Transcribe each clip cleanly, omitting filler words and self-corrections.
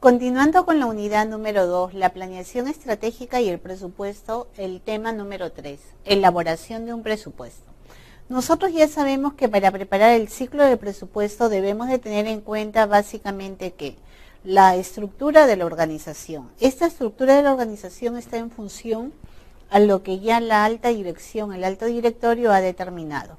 Continuando con la unidad número 2, la planeación estratégica y el presupuesto, el tema número 3, elaboración de un presupuesto. Nosotros ya sabemos que para preparar el ciclo de presupuesto debemos de tener en cuenta básicamente que la estructura de la organización. Esta estructura de la organización está en función a lo que ya la alta dirección, el alto directorio ha determinado.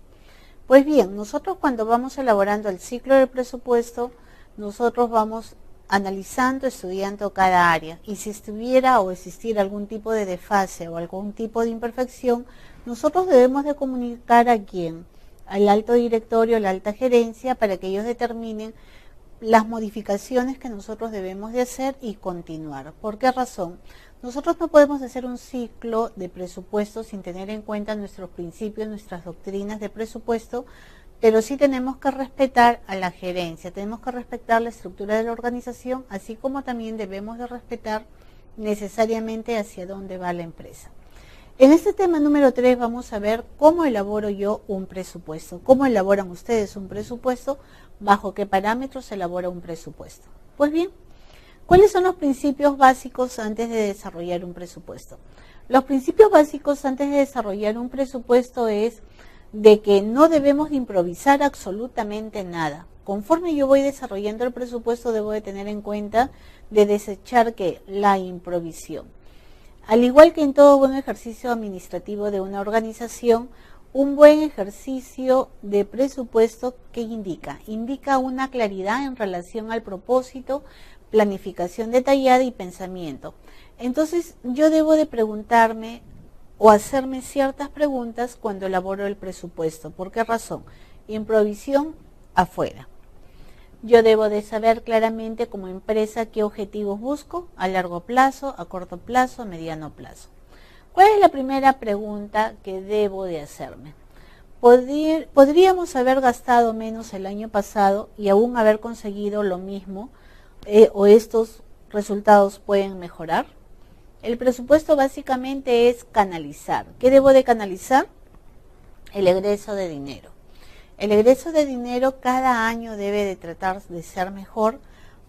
Pues bien, nosotros cuando vamos elaborando el ciclo del presupuesto, nosotros vamos analizando, estudiando cada área, y si estuviera o existiera algún tipo de desfase o algún tipo de imperfección, nosotros debemos de comunicar a quién, al alto directorio, a la alta gerencia, para que ellos determinen las modificaciones que nosotros debemos de hacer y continuar. ¿Por qué razón? Nosotros no podemos hacer un ciclo de presupuesto sin tener en cuenta nuestros principios, nuestras doctrinas de presupuesto, pero sí tenemos que respetar a la gerencia, tenemos que respetar la estructura de la organización, así como también debemos de respetar necesariamente hacia dónde va la empresa. En este tema número 3 vamos a ver cómo elaboro yo un presupuesto, cómo elaboran ustedes un presupuesto, bajo qué parámetros se elabora un presupuesto. Pues bien, ¿cuáles son los principios básicos antes de desarrollar un presupuesto? Los principios básicos antes de desarrollar un presupuesto es de que no debemos de improvisar absolutamente nada. Conforme yo voy desarrollando el presupuesto, debo de tener en cuenta de desechar que la improvisión. Al igual que en todo buen ejercicio administrativo de una organización, un buen ejercicio de presupuesto, ¿qué indica? Indica una claridad en relación al propósito, planificación detallada y pensamiento. Entonces, yo debo de preguntarme o hacerme ciertas preguntas cuando elaboro el presupuesto. ¿Por qué razón? Improvisión afuera. Yo debo de saber claramente como empresa qué objetivos busco a largo plazo, a corto plazo, a mediano plazo. ¿Cuál es la primera pregunta que debo de hacerme? ¿Podríamos haber gastado menos el año pasado y aún haber conseguido lo mismo o estos resultados pueden mejorar? El presupuesto básicamente es canalizar. ¿Qué debo de canalizar? El egreso de dinero. El egreso de dinero cada año debe de tratar de ser mejor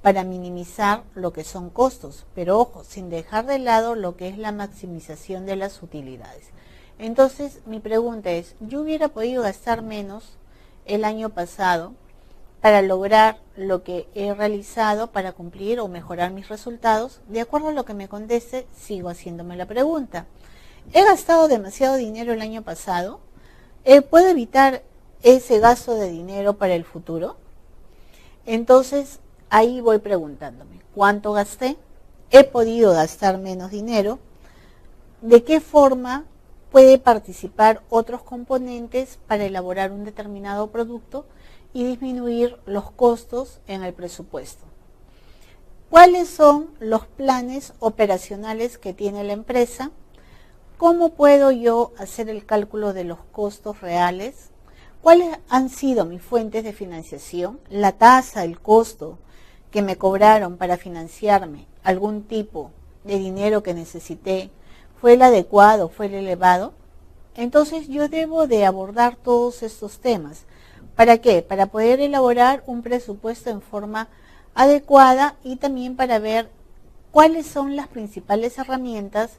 para minimizar lo que son costos, pero ojo, sin dejar de lado lo que es la maximización de las utilidades. Entonces, mi pregunta es, ¿yo hubiera podido gastar menos el año pasado para lograr lo que he realizado para cumplir o mejorar mis resultados? De acuerdo a lo que me conteste, sigo haciéndome la pregunta. ¿He gastado demasiado dinero el año pasado? ¿Puedo evitar ese gasto de dinero para el futuro? Entonces, ahí voy preguntándome, ¿cuánto gasté? ¿He podido gastar menos dinero? ¿De qué forma puede participar otros componentes para elaborar un determinado producto y disminuir los costos en el presupuesto? ¿Cuáles son los planes operacionales que tiene la empresa? ¿Cómo puedo yo hacer el cálculo de los costos reales? ¿Cuáles han sido mis fuentes de financiación? La tasa, el costo que me cobraron para financiarme algún tipo de dinero que necesité, ¿fue el adecuado, fue el elevado? Entonces yo debo de abordar todos estos temas. ¿Para qué? Para poder elaborar un presupuesto en forma adecuada y también para ver cuáles son las principales herramientas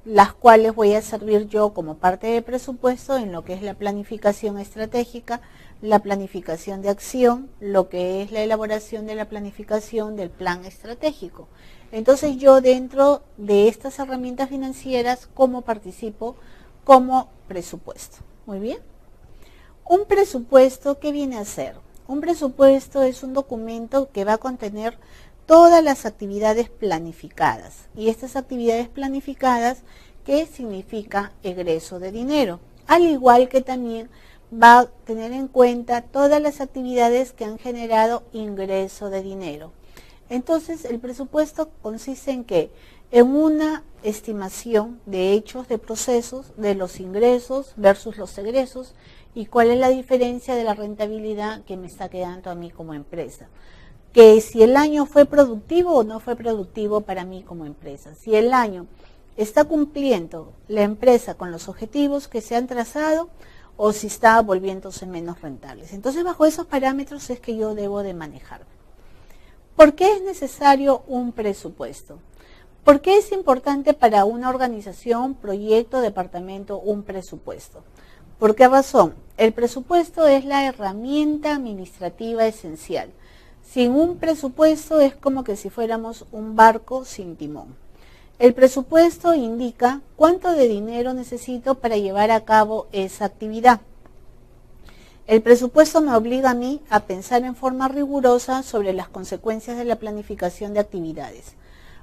las cuales voy a servir yo como parte del presupuesto en lo que es la planificación estratégica, la planificación de acción, lo que es la elaboración de la planificación del plan estratégico. Entonces yo dentro de estas herramientas financieras, ¿cómo participo como presupuesto? Muy bien. Un presupuesto, ¿qué viene a ser? Un presupuesto es un documento que va a contener todas las actividades planificadas. Y estas actividades planificadas, ¿qué significa egreso de dinero? Al igual que también va a tener en cuenta todas las actividades que han generado ingreso de dinero. Entonces, el presupuesto consiste en ¿qué? En una estimación de hechos, de procesos, de los ingresos versus los egresos y cuál es la diferencia de la rentabilidad que me está quedando a mí como empresa. Que si el año fue productivo o no fue productivo para mí como empresa. Si el año está cumpliendo la empresa con los objetivos que se han trazado o si está volviéndose menos rentables. Entonces, bajo esos parámetros es que yo debo de manejarme. ¿Por qué es necesario un presupuesto? ¿Por qué es importante para una organización, proyecto, departamento, un presupuesto? ¿Por qué razón? El presupuesto es la herramienta administrativa esencial. Sin un presupuesto es como que si fuéramos un barco sin timón. El presupuesto indica cuánto de dinero necesito para llevar a cabo esa actividad. El presupuesto me obliga a mí a pensar en forma rigurosa sobre las consecuencias de la planificación de actividades.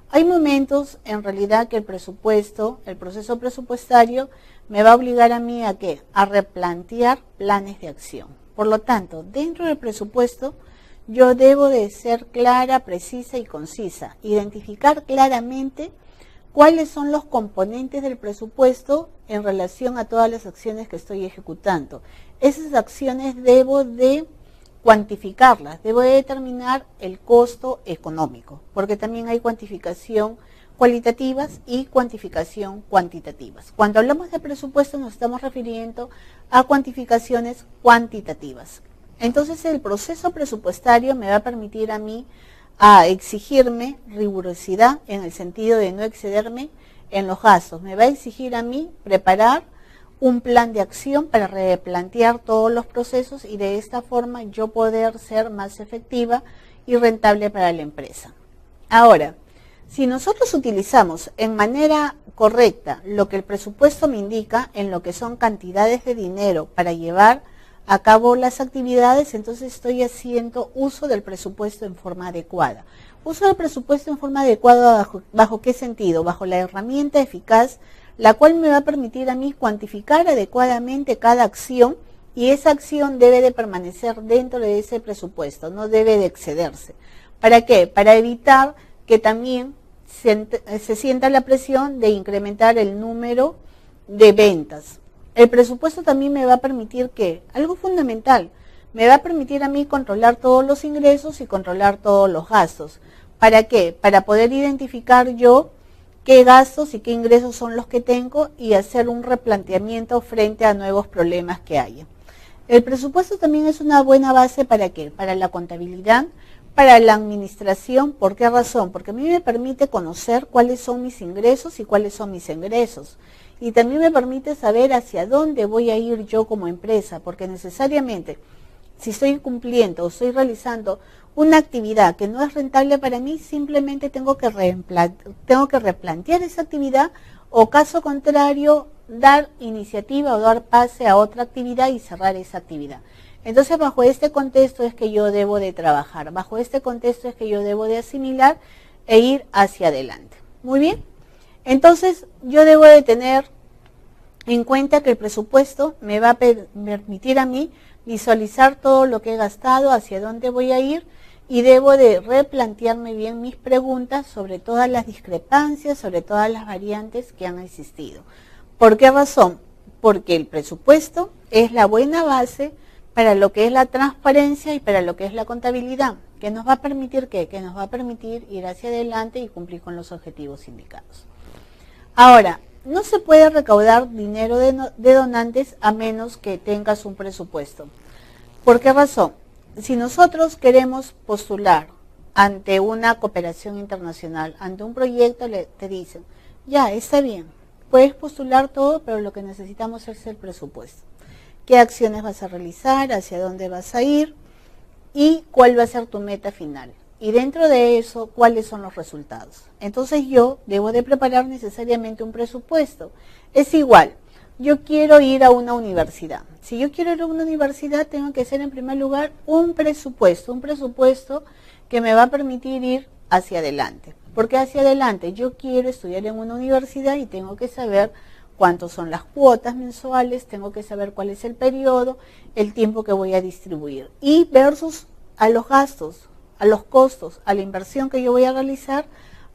Hay momentos, en realidad, que el presupuesto, el proceso presupuestario, me va a obligar a mí a ¿qué? A replantear planes de acción. Por lo tanto, dentro del presupuesto, yo debo de ser clara, precisa y concisa, identificar claramente cuáles son los componentes del presupuesto en relación a todas las acciones que estoy ejecutando. Esas acciones debo de cuantificarlas, debo de determinar el costo económico, porque también hay cuantificación cualitativas y cuantificación cuantitativas. Cuando hablamos de presupuesto nos estamos refiriendo a cuantificaciones cuantitativas. Entonces el proceso presupuestario me va a permitir a mí a exigirme rigurosidad en el sentido de no excederme en los gastos. Me va a exigir a mí preparar un plan de acción para replantear todos los procesos y de esta forma yo poder ser más efectiva y rentable para la empresa. Ahora, si nosotros utilizamos en manera correcta lo que el presupuesto me indica en lo que son cantidades de dinero para llevar a cabo las actividades, entonces estoy haciendo uso del presupuesto en forma adecuada. Uso del presupuesto en forma adecuada ¿bajo qué sentido? Bajo la herramienta eficaz, la cual me va a permitir a mí cuantificar adecuadamente cada acción y esa acción debe de permanecer dentro de ese presupuesto, no debe de excederse. ¿Para qué? Para evitar que también se sienta la presión de incrementar el número de ventas. El presupuesto también me va a permitir que, algo fundamental, me va a permitir a mí controlar todos los ingresos y controlar todos los gastos. ¿Para qué? Para poder identificar yo qué gastos y qué ingresos son los que tengo y hacer un replanteamiento frente a nuevos problemas que haya. El presupuesto también es una buena base ¿para qué? Para la contabilidad, para la administración. ¿Por qué razón? Porque a mí me permite conocer cuáles son mis ingresos y cuáles son mis egresos. Y también me permite saber hacia dónde voy a ir yo como empresa, porque necesariamente si estoy cumpliendo o estoy realizando una actividad que no es rentable para mí, simplemente tengo que replantear esa actividad o caso contrario, dar iniciativa o dar pase a otra actividad y cerrar esa actividad. Entonces, bajo este contexto es que yo debo de trabajar, bajo este contexto es que yo debo de asimilar e ir hacia adelante. Muy bien. Entonces, yo debo de tener en cuenta que el presupuesto me va a permitir a mí visualizar todo lo que he gastado, hacia dónde voy a ir y debo de replantearme bien mis preguntas sobre todas las discrepancias, sobre todas las variantes que han existido. ¿Por qué razón? Porque el presupuesto es la buena base para lo que es la transparencia y para lo que es la contabilidad, que nos va a permitir ¿qué? Que nos va a permitir ir hacia adelante y cumplir con los objetivos indicados. Ahora, no se puede recaudar dinero de donantes a menos que tengas un presupuesto. ¿Por qué razón? Si nosotros queremos postular ante una cooperación internacional, ante un proyecto, te dicen, ya, está bien, puedes postular todo, pero lo que necesitamos es el presupuesto. ¿Qué acciones vas a realizar? ¿Hacia dónde vas a ir? ¿Y cuál va a ser tu meta final? Y dentro de eso, ¿cuáles son los resultados? Entonces yo debo de preparar necesariamente un presupuesto. Es igual, yo quiero ir a una universidad. Si yo quiero ir a una universidad, tengo que hacer en primer lugar un presupuesto que me va a permitir ir hacia adelante. Porque hacia adelante yo quiero estudiar en una universidad y tengo que saber cuántas son las cuotas mensuales, tengo que saber cuál es el periodo, el tiempo que voy a distribuir. Y versus a los gastos, a los costos, a la inversión que yo voy a realizar,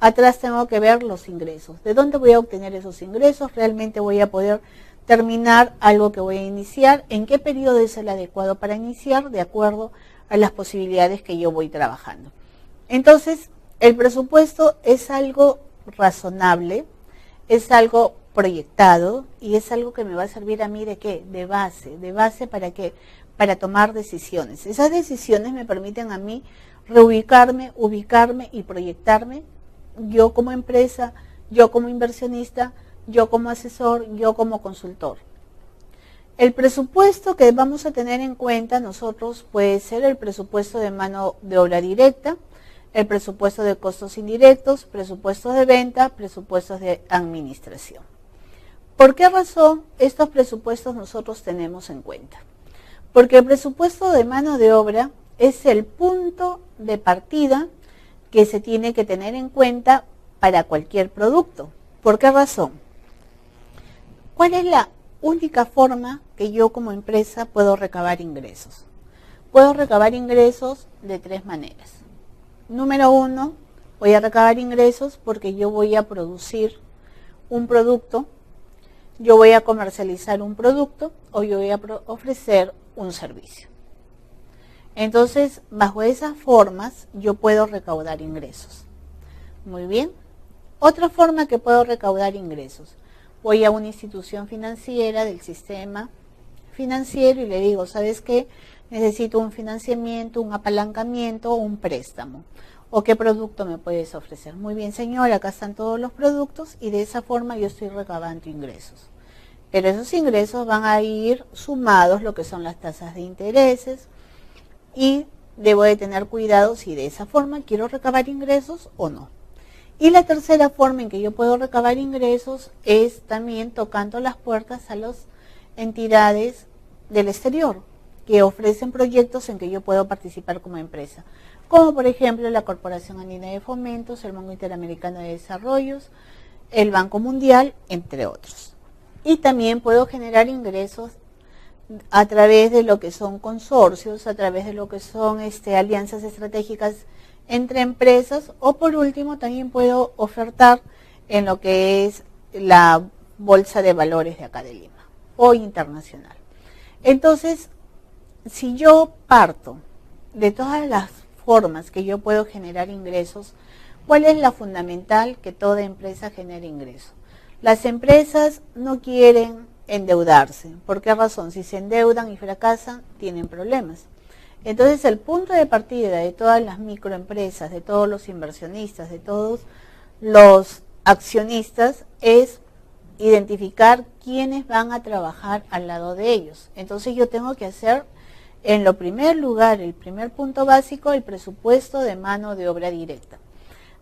atrás tengo que ver los ingresos. ¿De dónde voy a obtener esos ingresos? ¿Realmente voy a poder terminar algo que voy a iniciar? ¿En qué periodo es el adecuado para iniciar? De acuerdo a las posibilidades que yo voy trabajando. Entonces, el presupuesto es algo razonable, es algo proyectado y es algo que me va a servir a mí ¿de qué? De base ¿para qué? Para tomar decisiones. Esas decisiones me permiten a mí reubicarme, ubicarme y proyectarme, yo como empresa, yo como inversionista, yo como asesor, yo como consultor. El presupuesto que vamos a tener en cuenta nosotros puede ser el presupuesto de mano de obra directa, el presupuesto de costos indirectos, presupuestos de venta, presupuestos de administración. ¿Por qué razón estos presupuestos nosotros tenemos en cuenta? Porque el presupuesto de mano de obra es el punto de partida que se tiene que tener en cuenta para cualquier producto. ¿Por qué razón? ¿Cuál es la única forma que yo como empresa puedo recabar ingresos? Puedo recabar ingresos de tres maneras. Número uno, voy a recabar ingresos porque yo voy a producir un producto, yo voy a comercializar un producto o yo voy a ofrecer un servicio. Entonces, bajo esas formas, yo puedo recaudar ingresos. Muy bien. Otra forma que puedo recaudar ingresos. Voy a una institución financiera del sistema financiero y le digo, ¿sabes qué? Necesito un financiamiento, un apalancamiento o un préstamo. ¿O qué producto me puedes ofrecer? Muy bien, señor, acá están todos los productos y de esa forma yo estoy recabando ingresos. Pero esos ingresos van a ir sumados lo que son las tasas de intereses y debo de tener cuidado si de esa forma quiero recabar ingresos o no. Y la tercera forma en que yo puedo recabar ingresos es también tocando las puertas a las entidades del exterior que ofrecen proyectos en que yo puedo participar como empresa, como por ejemplo la Corporación Andina de Fomentos, el Banco Interamericano de Desarrollos, el Banco Mundial, entre otros. Y también puedo generar ingresos a través de lo que son consorcios, a través de lo que son alianzas estratégicas entre empresas o por último también puedo ofertar en lo que es la Bolsa de Valores de acá de Lima o internacional. Entonces, si yo parto de todas las formas que yo puedo generar ingresos, ¿cuál es la fundamental? Que toda empresa genere ingresos. Las empresas no quieren endeudarse. ¿Por qué razón? Si se endeudan y fracasan, tienen problemas. Entonces, el punto de partida de todas las microempresas, de todos los inversionistas, de todos los accionistas, es identificar quiénes van a trabajar al lado de ellos. Entonces, yo tengo que hacer, en lo primer lugar, el primer punto básico, el presupuesto de mano de obra directa.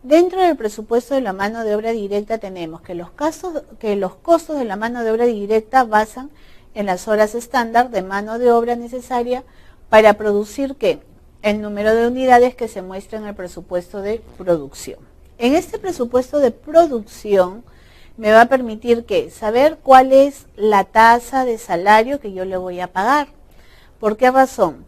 Dentro del presupuesto de la mano de obra directa tenemos que los costos de la mano de obra directa basan en las horas estándar de mano de obra necesaria para producir ¿qué? El número de unidades que se muestra en el presupuesto de producción. En este presupuesto de producción me va a permitir ¿qué? Saber cuál es la tasa de salario que yo le voy a pagar. ¿Por qué razón?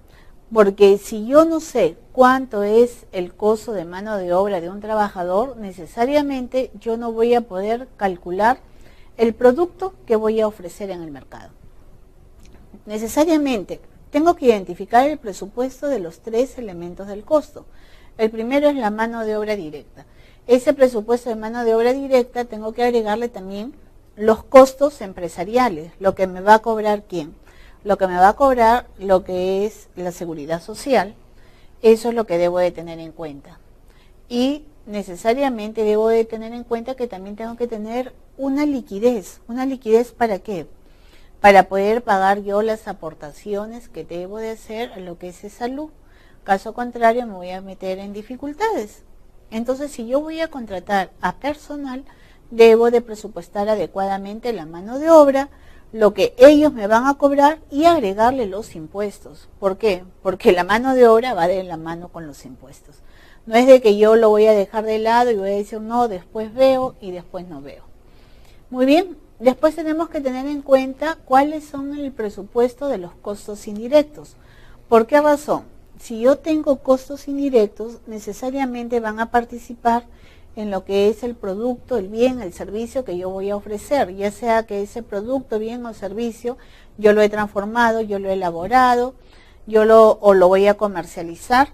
Porque si yo no sé cuánto es el costo de mano de obra de un trabajador, necesariamente yo no voy a poder calcular el producto que voy a ofrecer en el mercado. Necesariamente tengo que identificar el presupuesto de los tres elementos del costo. El primero es la mano de obra directa. Ese presupuesto de mano de obra directa tengo que agregarle también los costos empresariales, lo que me va a cobrar quién. Lo que me va a cobrar lo que es la seguridad social, eso es lo que debo de tener en cuenta. Y necesariamente debo de tener en cuenta que también tengo que tener una liquidez. ¿Una liquidez para qué? Para poder pagar yo las aportaciones que debo de hacer a lo que es salud. Caso contrario me voy a meter en dificultades. Entonces, si yo voy a contratar a personal, debo de presupuestar adecuadamente la mano de obra, lo que ellos me van a cobrar y agregarle los impuestos. ¿Por qué? Porque la mano de obra va de la mano con los impuestos. No es de que yo lo voy a dejar de lado y voy a decir no, después veo y después no veo. Muy bien, después tenemos que tener en cuenta cuáles son el presupuesto de los costos indirectos. ¿Por qué razón? Si yo tengo costos indirectos, necesariamente van a participar en lo que es el producto, el bien, el servicio que yo voy a ofrecer, ya sea que ese producto, bien o servicio, yo lo he transformado, yo lo he elaborado, o lo voy a comercializar,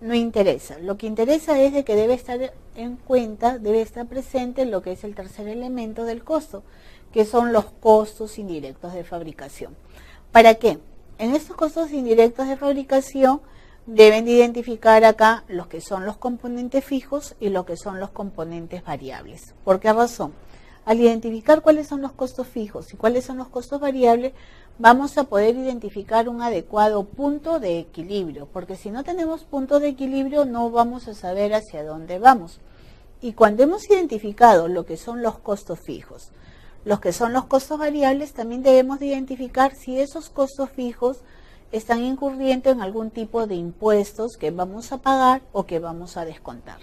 no interesa. Lo que interesa es de que debe estar en cuenta, debe estar presente lo que es el tercer elemento del costo, que son los costos indirectos de fabricación. ¿Para qué? En estos costos indirectos de fabricación deben de identificar acá los que son los componentes fijos y los que son los componentes variables. ¿Por qué razón? Al identificar cuáles son los costos fijos y cuáles son los costos variables, vamos a poder identificar un adecuado punto de equilibrio, porque si no tenemos punto de equilibrio no vamos a saber hacia dónde vamos. Y cuando hemos identificado lo que son los costos fijos, los que son los costos variables, también debemos de identificar si esos costos fijos están incurriendo en algún tipo de impuestos que vamos a pagar o que vamos a descontar.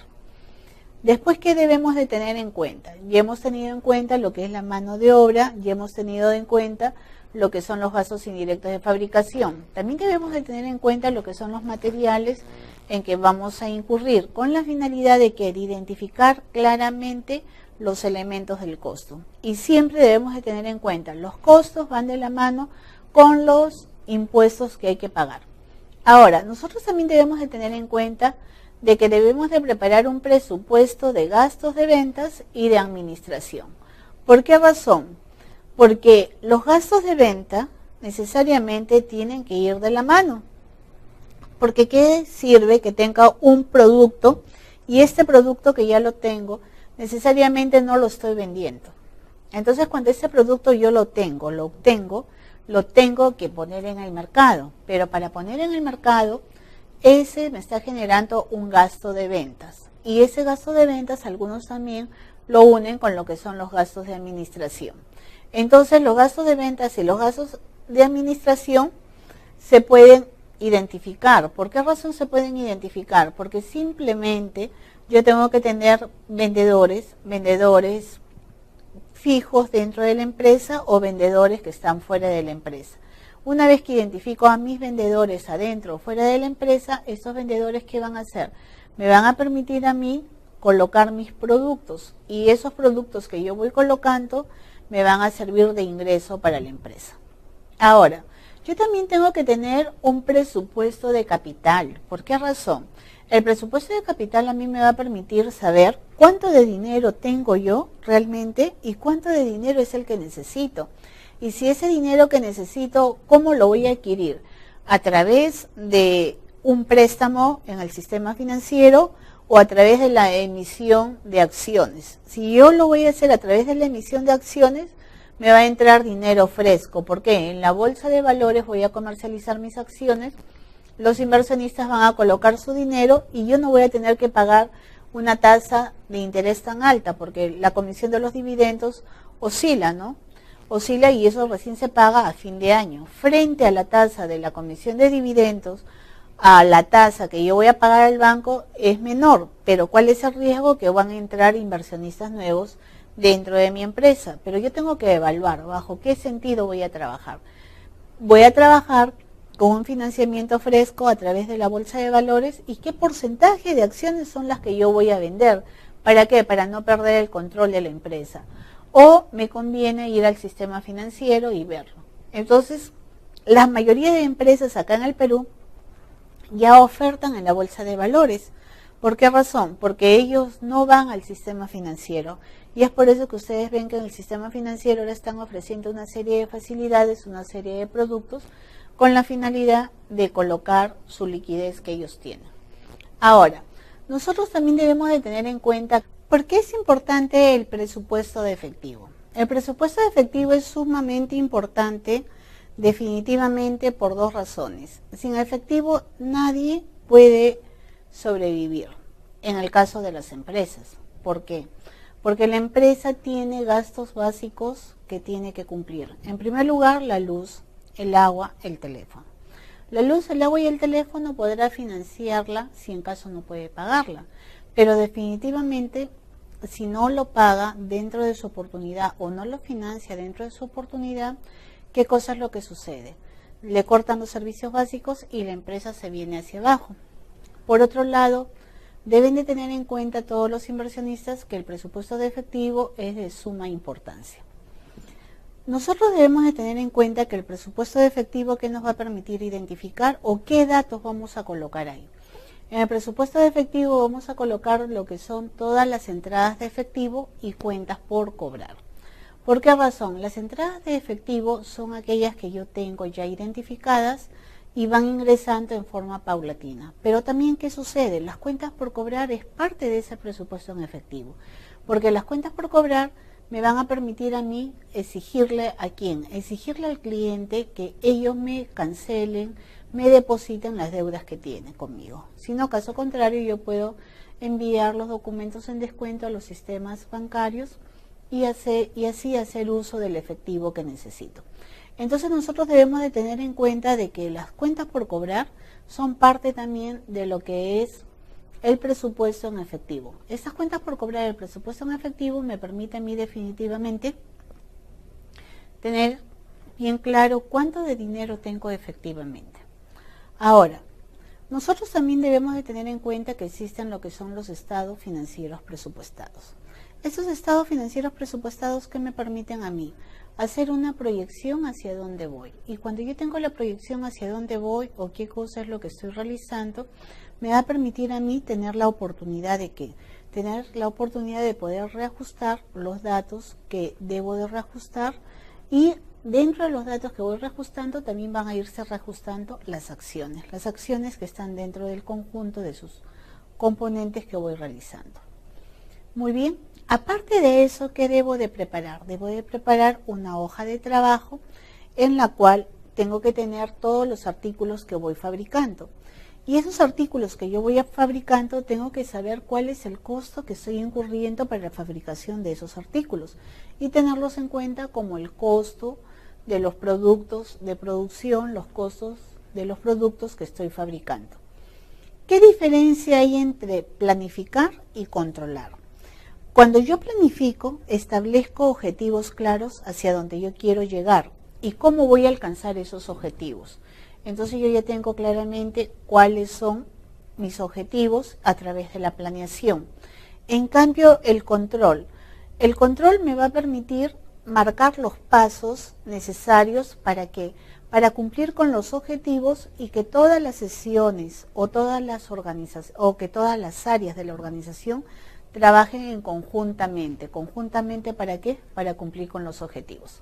Después, ¿qué debemos de tener en cuenta? Ya hemos tenido en cuenta lo que es la mano de obra, ya hemos tenido en cuenta lo que son los gastos indirectos de fabricación. También debemos de tener en cuenta lo que son los materiales en que vamos a incurrir, con la finalidad de que de identificar claramente los elementos del costo. Y siempre debemos de tener en cuenta, los costos van de la mano con los impuestos que hay que pagar. Ahora, nosotros también debemos de tener en cuenta de que debemos de preparar un presupuesto de gastos de ventas y de administración. ¿Por qué razón? Porque los gastos de venta necesariamente tienen que ir de la mano. Porque ¿qué sirve que tenga un producto y este producto que ya lo tengo, necesariamente no lo estoy vendiendo? Entonces, cuando ese producto yo lo obtengo, lo tengo que poner en el mercado. Pero para poner en el mercado, ese me está generando un gasto de ventas. Y ese gasto de ventas, algunos también lo unen con lo que son los gastos de administración. Entonces, los gastos de ventas y los gastos de administración se pueden identificar. ¿Por qué razón se pueden identificar? Porque simplemente yo tengo que tener vendedores fijos dentro de la empresa o vendedores que están fuera de la empresa. Una vez que identifico a mis vendedores adentro o fuera de la empresa, estos vendedores, ¿qué van a hacer? Me van a permitir a mí colocar mis productos, y esos productos que yo voy colocando me van a servir de ingreso para la empresa. Ahora, yo también tengo que tener un presupuesto de capital. ¿Por qué razón? El presupuesto de capital a mí me va a permitir saber cuánto de dinero tengo yo realmente y cuánto de dinero es el que necesito. Y si ese dinero que necesito, ¿cómo lo voy a adquirir? ¿A través de un préstamo en el sistema financiero o a través de la emisión de acciones? Si yo lo voy a hacer a través de la emisión de acciones, me va a entrar dinero fresco. ¿Por qué? En la bolsa de valores voy a comercializar mis acciones, los inversionistas van a colocar su dinero y yo no voy a tener que pagar una tasa de interés tan alta, porque la comisión de los dividendos oscila, ¿no? Oscila, y eso recién se paga a fin de año. Frente a la tasa de la comisión de dividendos, a la tasa que yo voy a pagar al banco es menor, pero ¿cuál es el riesgo? Que van a entrar inversionistas nuevos dentro de mi empresa, pero yo tengo que evaluar bajo qué sentido voy a trabajar. Voy a trabajar con un financiamiento fresco a través de la bolsa de valores, y qué porcentaje de acciones son las que yo voy a vender. ¿Para qué? Para no perder el control de la empresa. O me conviene ir al sistema financiero y verlo. Entonces, la mayoría de empresas acá en el Perú ya ofertan en la bolsa de valores. ¿Por qué razón? Porque ellos no van al sistema financiero. Y es por eso que ustedes ven que en el sistema financiero ahora están ofreciendo una serie de facilidades, una serie de productos, con la finalidad de colocar su liquidez que ellos tienen. Ahora, nosotros también debemos de tener en cuenta por qué es importante el presupuesto de efectivo. El presupuesto de efectivo es sumamente importante, definitivamente, por dos razones. Sin efectivo nadie puede sobrevivir, en el caso de las empresas. ¿Por qué? Porque la empresa tiene gastos básicos que tiene que cumplir. En primer lugar, la luz, el agua, el teléfono. La luz, el agua y el teléfono podrá financiarla si en caso no puede pagarla, pero definitivamente si no lo paga dentro de su oportunidad o no lo financia dentro de su oportunidad, ¿qué cosa es lo que sucede? Le cortan los servicios básicos y la empresa se viene hacia abajo. Por otro lado, deben de tener en cuenta todos los inversionistas que el presupuesto de efectivo es de suma importancia. Nosotros debemos de tener en cuenta que el presupuesto de efectivo, ¿qué nos va a permitir identificar o qué datos vamos a colocar ahí? En el presupuesto de efectivo vamos a colocar lo que son todas las entradas de efectivo y cuentas por cobrar. ¿Por qué razón? Las entradas de efectivo son aquellas que yo tengo ya identificadas y van ingresando en forma paulatina. Pero también, ¿qué sucede? Las cuentas por cobrar es parte de ese presupuesto en efectivo, porque las cuentas por cobrar me van a permitir a mí exigirle ¿a quién? Exigirle al cliente que ellos me cancelen, me depositen las deudas que tiene conmigo. Si no, caso contrario, yo puedo enviar los documentos en descuento a los sistemas bancarios y así hacer uso del efectivo que necesito. Entonces nosotros debemos de tener en cuenta de que las cuentas por cobrar son parte también de lo que es el presupuesto en efectivo. Esas cuentas por cobrar, el presupuesto en efectivo, me permite a mí definitivamente tener bien claro cuánto de dinero tengo efectivamente. Ahora, nosotros también debemos de tener en cuenta que existen lo que son los estados financieros presupuestados. Esos estados financieros presupuestados que me permiten a mí hacer una proyección hacia dónde voy. Y cuando yo tengo la proyección hacia dónde voy o qué cosa es lo que estoy realizando, me va a permitir a mí tener la oportunidad de ¿qué? Tener la oportunidad de poder reajustar los datos que debo de reajustar, y dentro de los datos que voy reajustando también van a irse reajustando las acciones que están dentro del conjunto de sus componentes que voy realizando. Muy bien, aparte de eso, ¿qué debo de preparar? Debo de preparar una hoja de trabajo en la cual tengo que tener todos los artículos que voy fabricando. Y esos artículos que yo voy fabricando, tengo que saber cuál es el costo que estoy incurriendo para la fabricación de esos artículos y tenerlos en cuenta como el costo de los productos de producción, los costos de los productos que estoy fabricando. ¿Qué diferencia hay entre planificar y controlar? Cuando yo planifico, establezco objetivos claros hacia donde yo quiero llegar y cómo voy a alcanzar esos objetivos. Entonces yo ya tengo claramente cuáles son mis objetivos a través de la planeación. En cambio, el control me va a permitir marcar los pasos necesarios para cumplir con los objetivos y que todas las sesiones o todas las organizaciones o que todas las áreas de la organización trabajen conjuntamente. ¿Conjuntamente para qué? Para cumplir con los objetivos.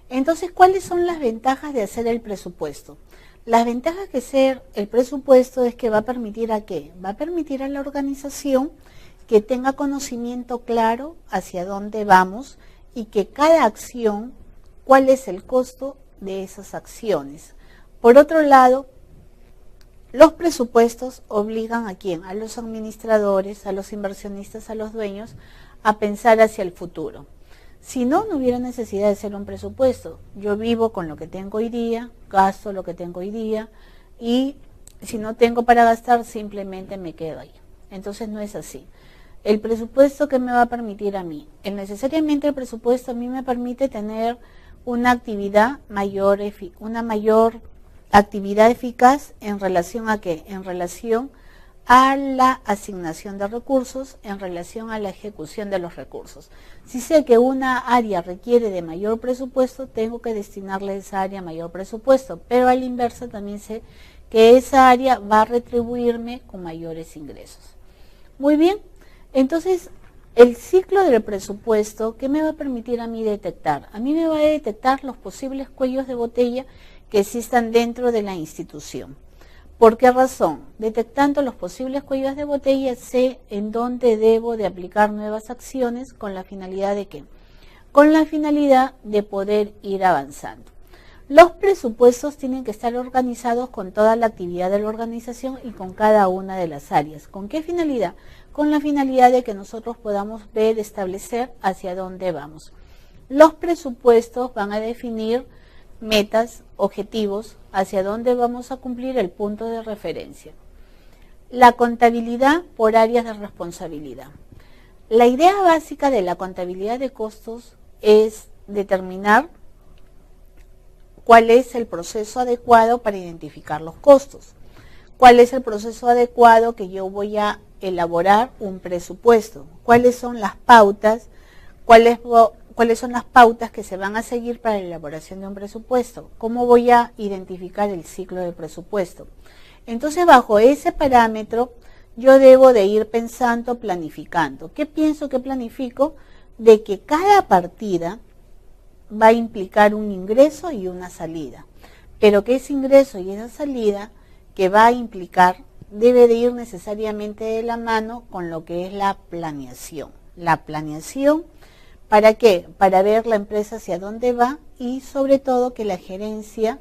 Entonces, ¿cuáles son las ventajas de hacer el presupuesto? Las ventajas de hacer el presupuesto es que va a permitir ¿a qué? Va a permitir a la organización que tenga conocimiento claro hacia dónde vamos y que cada acción, cuál es el costo de esas acciones. Por otro lado, los presupuestos obligan ¿a quién? A los administradores, a los inversionistas, a los dueños, a pensar hacia el futuro. Si no, no hubiera necesidad de hacer un presupuesto. Yo vivo con lo que tengo hoy día, gasto lo que tengo hoy día, y si no tengo para gastar, simplemente me quedo ahí. Entonces no es así. El presupuesto que me va a permitir a mí, necesariamente el presupuesto a mí me permite tener una actividad mayor, una mayor actividad eficaz en relación a ¿qué? En relación a la asignación de recursos, en relación a la ejecución de los recursos. Si sé que una área requiere de mayor presupuesto, tengo que destinarle a esa área mayor presupuesto, pero a la inversa también sé que esa área va a retribuirme con mayores ingresos. Muy bien, entonces el ciclo del presupuesto, ¿qué me va a permitir a mí detectar? A mí me va a detectar los posibles cuellos de botella que existan dentro de la institución. ¿Por qué razón? Detectando los posibles cuellos de botella, sé en dónde debo de aplicar nuevas acciones con la finalidad de ¿qué? Con la finalidad de poder ir avanzando. Los presupuestos tienen que estar organizados con toda la actividad de la organización y con cada una de las áreas. ¿Con qué finalidad? Con la finalidad de que nosotros podamos ver, establecer hacia dónde vamos. Los presupuestos van a definir metas, objetivos, hacia dónde vamos a cumplir el punto de referencia. La contabilidad por áreas de responsabilidad. La idea básica de la contabilidad de costos es determinar cuál es el proceso adecuado para identificar los costos, cuál es el proceso adecuado que yo voy a elaborar un presupuesto, cuáles son las pautas, cuáles son las pautas que se van a seguir para la elaboración de un presupuesto, cómo voy a identificar el ciclo del presupuesto. Entonces, bajo ese parámetro, yo debo de ir pensando, planificando. ¿Qué pienso que planifico? De que cada partida va a implicar un ingreso y una salida. pero que ese ingreso y esa salida que va a implicar debe de ir necesariamente de la mano con lo que es la planeación. La planeación, ¿para qué? Para ver la empresa hacia dónde va y sobre todo que la gerencia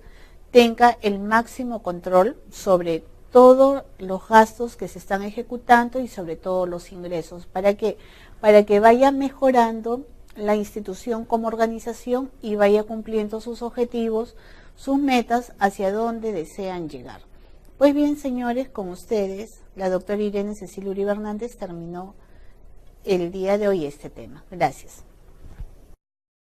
tenga el máximo control sobre todos los gastos que se están ejecutando y sobre todo los ingresos. ¿Para qué? Para que vaya mejorando la institución como organización y vaya cumpliendo sus objetivos, sus metas hacia donde desean llegar. Pues bien, señores, con ustedes, la doctora Irene Cecilia Uribe Hernández terminó el día de hoy este tema. Gracias.